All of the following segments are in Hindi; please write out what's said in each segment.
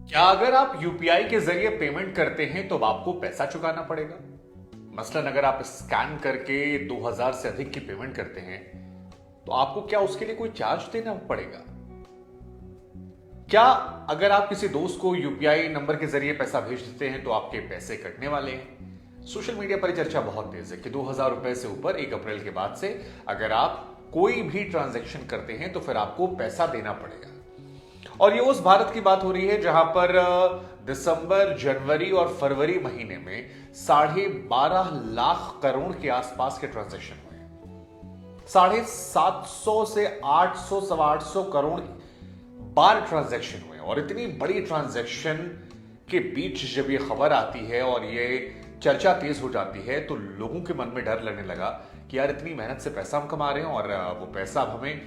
क्या अगर आप यूपीआई के जरिए पेमेंट करते हैं तो आपको पैसा चुकाना पड़ेगा? मसलन अगर आप स्कैन करके 2000 से अधिक की पेमेंट करते हैं तो आपको क्या उसके लिए कोई चार्ज देना पड़ेगा? क्या अगर आप किसी दोस्त को यूपीआई नंबर के जरिए पैसा भेज देते हैं तो आपके पैसे कटने वाले हैं? सोशल मीडिया पर चर्चा बहुत तेज है कि 2000 रुपए से ऊपर 1 अप्रैल के बाद से अगर आप कोई भी ट्रांजैक्शन करते हैं तो फिर आपको पैसा देना पड़ेगा। और ये उस भारत की बात हो रही है जहां पर दिसंबर, जनवरी और फरवरी महीने में 12.5 लाख करोड़ के आसपास के ट्रांजैक्शन हुए। 750 से 800, 825 करोड़ बार ट्रांजैक्शन हुए। और इतनी बड़ी ट्रांजैक्शन के बीच जब ये खबर आती है और ये चर्चा तेज हो जाती है तो लोगों के मन में डर लगने लगा कि यार इतनी मेहनत से पैसा हम कमा रहे हैं और वो पैसा अब हमें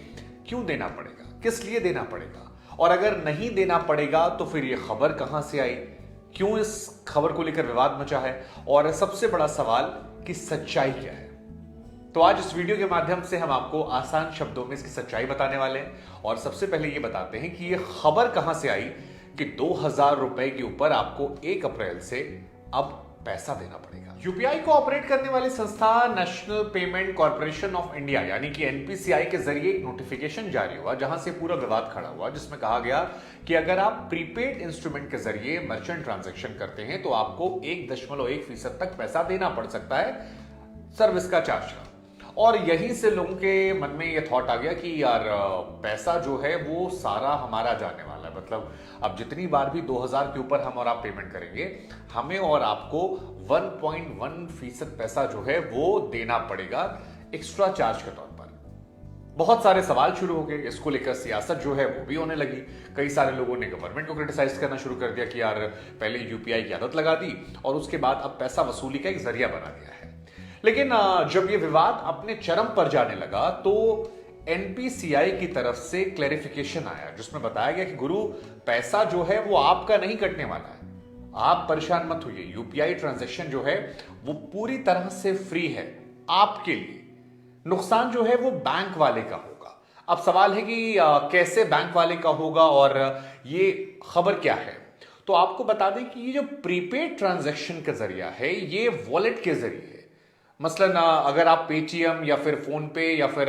क्यों देना पड़ेगा, किस लिए देना पड़ेगा, और अगर नहीं देना पड़ेगा तो फिर ये खबर कहां से आई, क्यों इस खबर को लेकर विवाद मचा है, और सबसे बड़ा सवाल कि सच्चाई क्या है। तो आज इस वीडियो के माध्यम से हम आपको आसान शब्दों में इसकी सच्चाई बताने वाले हैं। और सबसे पहले ये बताते हैं कि ये खबर कहां से आई कि 2000 रुपए के ऊपर आपको 1 अप्रैल से अब पैसा देना पड़ेगा। यूपीआई को ऑपरेट करने वाली संस्था national payment corporation of India यानी कि एनपीसीआई के जरिए एक नोटिफिकेशन जारी हुआ जहां से पूरा विवाद खड़ा हुआ, जिसमें कहा गया कि अगर आप प्रीपेड इंस्ट्रूमेंट के जरिए मर्चेंट ट्रांजैक्शन करते हैं तो आपको 1.1% तक पैसा देना पड़ सकता है सर्विस का चार्ज का। और यहीं से लोगों के मन में ये थॉट आ गया कि यार पैसा जो है वो सारा हमारा जाने वाला है। मतलब अब जितनी बार भी 2000 के ऊपर हम और आप पेमेंट करेंगे, हमें और आपको 1.1% पैसा जो है वो देना पड़ेगा एक्स्ट्रा चार्ज के तौर पर। बहुत सारे सवाल शुरू हो गए, इसको लेकर सियासत जो है वो भी होने लगी। कई सारे लोगों ने गवर्नमेंट को क्रिटिसाइज करना शुरू कर दिया कि यार पहले यूपीआई की आदत लगा दी और उसके बाद अब पैसा वसूली का एक जरिया बना दिया है। लेकिन जब ये विवाद अपने चरम पर जाने लगा तो एनपीसीआई की तरफ से क्लैरिफिकेशन आया जिसमें बताया गया कि गुरु पैसा जो है वो आपका नहीं कटने वाला है, आप परेशान मत होइए। यूपीआई ट्रांजैक्शन जो है वो पूरी तरह से फ्री है आपके लिए। नुकसान जो है वो बैंक वाले का होगा। अब सवाल है कि कैसे बैंक वाले का होगा और ये खबर क्या है। तो आपको बता दें कि ये जो प्रीपेड ट्रांजैक्शन का जरिया है ये वॉलेट के जरिए है। मसलन अगर आप पेटीएम या फिर फोन पे या फिर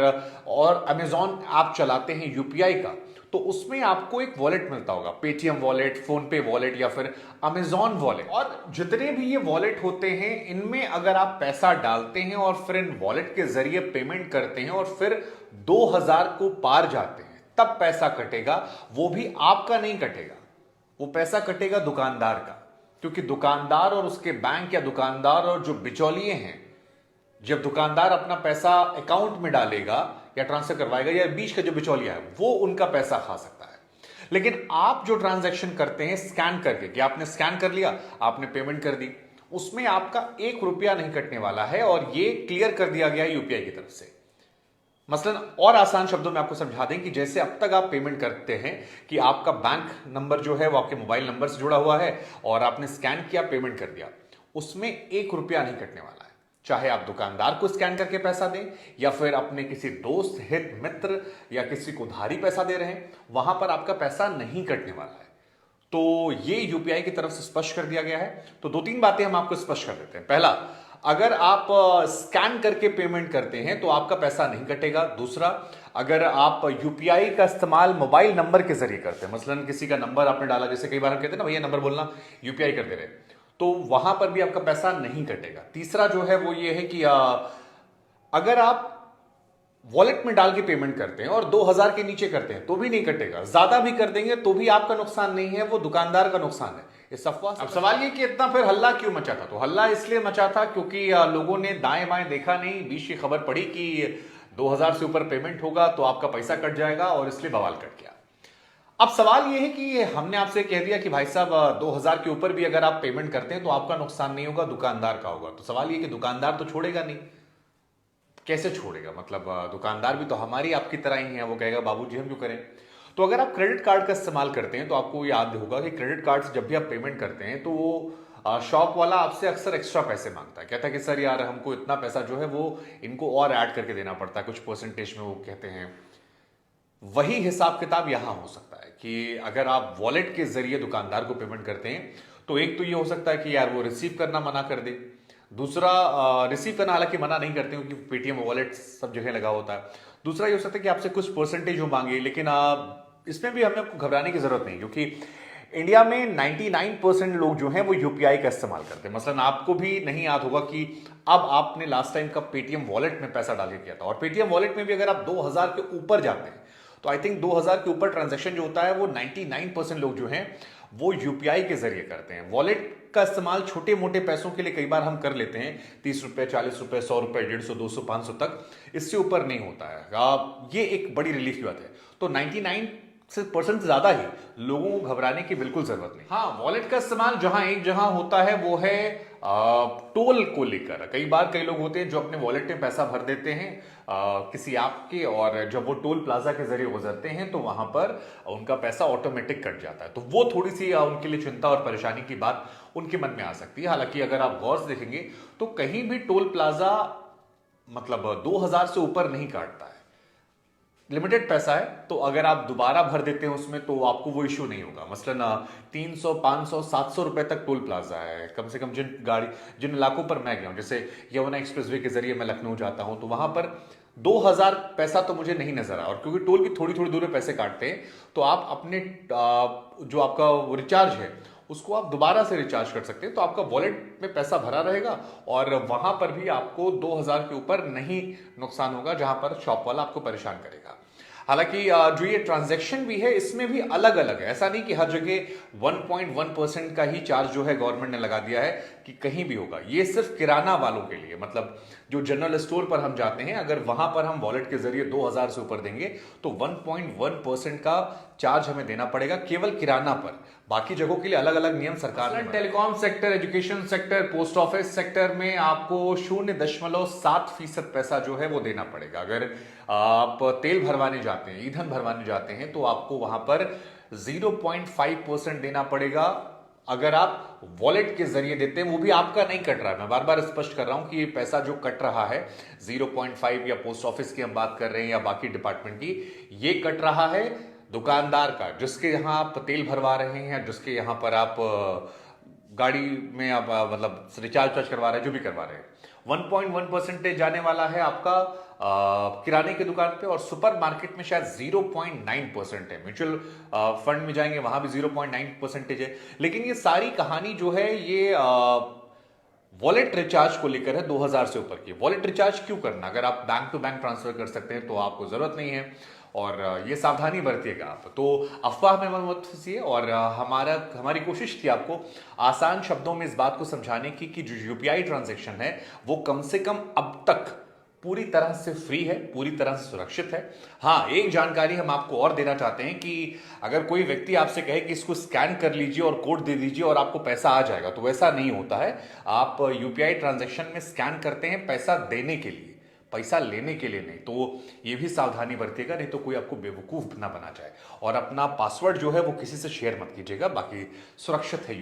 और अमेजॉन ऐप चलाते हैं यूपीआई का, तो उसमें आपको एक वॉलेट मिलता होगा, पेटीएम वॉलेट, फोन पे वॉलेट या फिर अमेजॉन वॉलेट। और जितने भी ये वॉलेट होते हैं इनमें अगर आप पैसा डालते हैं और फिर इन वॉलेट के जरिए पेमेंट करते हैं और फिर 2000 को पार जाते हैं तब पैसा कटेगा। वो भी आपका नहीं कटेगा, वो पैसा कटेगा दुकानदार का। क्योंकि दुकानदार और उसके बैंक या दुकानदार और जो बिचौलिए हैं, जब दुकानदार अपना पैसा अकाउंट में डालेगा या ट्रांसफर करवाएगा या बीच का जो बिचौलिया है वो उनका पैसा खा सकता है। लेकिन आप जो ट्रांजैक्शन करते हैं स्कैन करके, कि आपने स्कैन कर लिया, आपने पेमेंट कर दी, उसमें आपका 1 रुपया नहीं कटने वाला है। और ये क्लियर कर दिया गया है यूपीआई की तरफ से। मसलन और आसान शब्दों में आपको समझा दें कि जैसे अब तक आप पेमेंट करते हैं कि आपका बैंक नंबर जो है वो आपके मोबाइल नंबर से जुड़ा हुआ है और आपने स्कैन किया, पेमेंट कर दिया, उसमें 1 रुपया नहीं कटने वाला है। चाहे आप दुकानदार को स्कैन करके पैसा दें या फिर अपने किसी दोस्त, हित मित्र या किसी को उधारी पैसा दे रहे हैं, वहां पर आपका पैसा नहीं कटने वाला है। तो ये यूपीआई की तरफ से स्पष्ट कर दिया गया है। तो 2-3 बातें हम आपको स्पष्ट कर देते हैं। पहला, अगर आप स्कैन करके पेमेंट करते हैं तो आपका पैसा नहीं कटेगा। दूसरा, अगर आप यूपीआई का इस्तेमाल मोबाइल नंबर के जरिए करते हैं, मसलन किसी का नंबर आपने डाला, जैसे कई बार हम कहते हैं ना भैया नंबर बोलना, यूपीआई कर दे रहे, तो वहां पर भी आपका पैसा नहीं कटेगा। तीसरा जो है वो ये है कि अगर आप वॉलेट में डाल के पेमेंट करते हैं और 2000 के नीचे करते हैं तो भी नहीं कटेगा। ज्यादा भी कर देंगे तो भी आपका नुकसान नहीं है, वो दुकानदार का नुकसान है। इस अफवाह। अब सवाल ये कि इतना फिर हल्ला क्यों मचा था? तो हल्ला इसलिए मचा था क्योंकि लोगों ने दाएं बाएं देखा नहीं, बीच की खबर पड़ी कि 2000 से ऊपर पेमेंट होगा तो आपका पैसा कट जाएगा और इसलिए बवाल कट गया। अब सवाल यह है कि हमने आपसे कह दिया कि भाई साहब 2000 के ऊपर भी अगर आप पेमेंट करते हैं तो आपका नुकसान नहीं होगा, दुकानदार का होगा। तो सवाल यह कि दुकानदार तो छोड़ेगा नहीं। कैसे छोड़ेगा? मतलब दुकानदार भी तो हमारी आपकी तरह ही है, वो कहेगा बाबूजी हम क्यों करें। तो अगर आप क्रेडिट कार्ड का इस्तेमाल करते हैं तो आपको याद होगा कि क्रेडिट कार्ड से जब भी आप पेमेंट करते हैं तो वो शॉप वाला आपसे अक्सर एक्स्ट्रा पैसे मांगता है। कहता है कि सर यार हमको इतना पैसा जो है वो इनको और ऐड करके देना पड़ता है, कुछ परसेंटेज में वो कहते हैं। वही हिसाब किताब यहां हो सकता है कि अगर आप वॉलेट के जरिए दुकानदार को पेमेंट करते हैं तो एक तो ये हो सकता है कि यार वो रिसीव करना मना कर दे। दूसरा, रिसीव करना हालांकि मना नहीं करते क्योंकि पेटीएम वॉलेट सब जगह लगा होता है। दूसरा ये हो सकता है कि आपसे कुछ परसेंटेज वो मांगे, लेकिन इसमें भी हमें घबराने की जरूरत नहीं, क्योंकि इंडिया में 99% लोग जो हैं वो यूपीआई का इस्तेमाल करते हैं। मसलन आपको भी नहीं याद होगा कि अब आपने लास्ट टाइम कब पेटीएम वॉलेट में पैसा डाल के किया था। और पेटीएम वॉलेट में भी अगर आप 2000 के ऊपर जाते हैं तो आई थिंक 2000 के ऊपर ट्रांजैक्शन जो होता है वो 99% लोग जो हैं वो यूपीआई के जरिए करते हैं। वॉलेट का इस्तेमाल छोटे मोटे पैसों के लिए कई बार हम कर लेते हैं, 30 रुपए, 40 रुपए, 100 रुपए, 150, 200, 500 तक, इससे ऊपर नहीं होता है। ये एक बड़ी रिलीफ की बात है। तो 99% से ज्यादा ही लोगों को घबराने की बिल्कुल जरूरत नहीं। हाँ, वॉलेट का इस्तेमाल एक जहां होता है वो है टोल को लेकर। कई बार कई लोग होते हैं जो अपने वॉलेट में पैसा भर देते हैं किसी ऐप के, और जब वो टोल प्लाजा के जरिए गुजरते हैं तो वहां पर उनका पैसा ऑटोमेटिक कट जाता है। तो वो थोड़ी सी उनके लिए चिंता और परेशानी की बात उनके मन में आ सकती है। हालांकि अगर आप गौर से देखेंगे तो कहीं भी टोल प्लाजा मतलब 2000 से ऊपर नहीं काटता है। लिमिटेड पैसा है, तो अगर आप दोबारा भर देते हैं उसमें तो आपको वो इश्यू नहीं होगा। मसलन 300, 500, 700 रुपए तक टोल प्लाजा है कम से कम। जिन इलाकों पर मैं गया हूं, जैसे यमुना एक्सप्रेसवे के जरिए मैं लखनऊ जाता हूं, तो वहां पर 2000 पैसा तो मुझे नहीं नजर आया। और क्योंकि टोल भी थोड़ी थोड़ी दूर में पैसे काटते हैं, तो आप अपने जो आपका रिचार्ज है उसको आप दोबारा से रिचार्ज कर सकते हैं। तो आपका वॉलेट में पैसा भरा रहेगा और वहां पर भी आपको 2000 के ऊपर नहीं नुकसान होगा जहां पर शॉप वाला आपको परेशान करेगा। हालांकि जो ये ट्रांजैक्शन भी है इसमें भी अलग अलग है। ऐसा नहीं कि हर जगह 1.1% का ही चार्ज जो है गवर्नमेंट ने लगा दिया है कि कहीं भी होगा। ये सिर्फ किराना वालों के लिए, मतलब जो जनरल स्टोर पर हम जाते हैं, अगर वहां पर हम वॉलेट के जरिए 2000 से ऊपर देंगे तो 1.1% का चार्ज हमें देना पड़ेगा केवल किराना पर। बाकी जगहों के लिए अलग अलग नियम सरकार ने। Telecom sector, education sector, post office sector में आपको 0.7% पैसा जो है वो देना पड़ेगा। अगर आप तेल भरवाने जाते हैं, ईंधन भरवाने जाते हैं, तो आपको वहां पर 0.5% देना पड़ेगा। अगर आप वॉलेट के जरिए देते हैं, वो भी आपका नहीं कट रहा है। मैं बार बार स्पष्ट कर रहा हूं कि ये पैसा जो कट रहा है 0.5, या पोस्ट ऑफिस की हम बात कर रहे हैं या बाकी डिपार्टमेंट की, ये कट रहा है दुकानदार का, जिसके यहां आप तेल भरवा रहे हैं, जिसके यहां पर आप गाड़ी में आप मतलब रिचार्ज करवा रहे हैं, जो भी करवा रहे हैं। 1.1% जाने वाला है आपका किराने की दुकान पे, और सुपर मार्केट में शायद 0.9% है। म्यूचुअल फंड में जाएंगे वहां भी 0.9% है। लेकिन ये सारी कहानी जो है ये वॉलेट रिचार्ज को लेकर है 2000 से ऊपर की। वॉलेट रिचार्ज क्यों करना? अगर आप बैंक टू बैंक ट्रांसफर कर सकते हैं तो आपको जरूरत नहीं है, और ये सावधानी बरतिएगा आप। तो अफवाह में मत फंसिए, और हमारी कोशिश थी आपको आसान शब्दों में इस बात को समझाने की कि जो यूपीआई ट्रांजैक्शन है वो कम से कम अब तक पूरी तरह से फ्री है, पूरी तरह से सुरक्षित है। हाँ, एक जानकारी हम आपको और देना चाहते हैं कि अगर कोई व्यक्ति आपसे कहे कि इसको स्कैन कर लीजिए और कोड दे दीजिए और आपको पैसा आ जाएगा, तो वैसा नहीं होता है। आप यूपीआई ट्रांजैक्शन में स्कैन करते हैं पैसा देने के लिए, पैसा लेने के लिए नहीं। तो ये भी सावधानी बरतिएगा, नहीं तो कोई आपको बेवकूफ ना बना जाए। और अपना पासवर्ड जो है वो किसी से शेयर मत कीजिएगा, बाकी सुरक्षित है।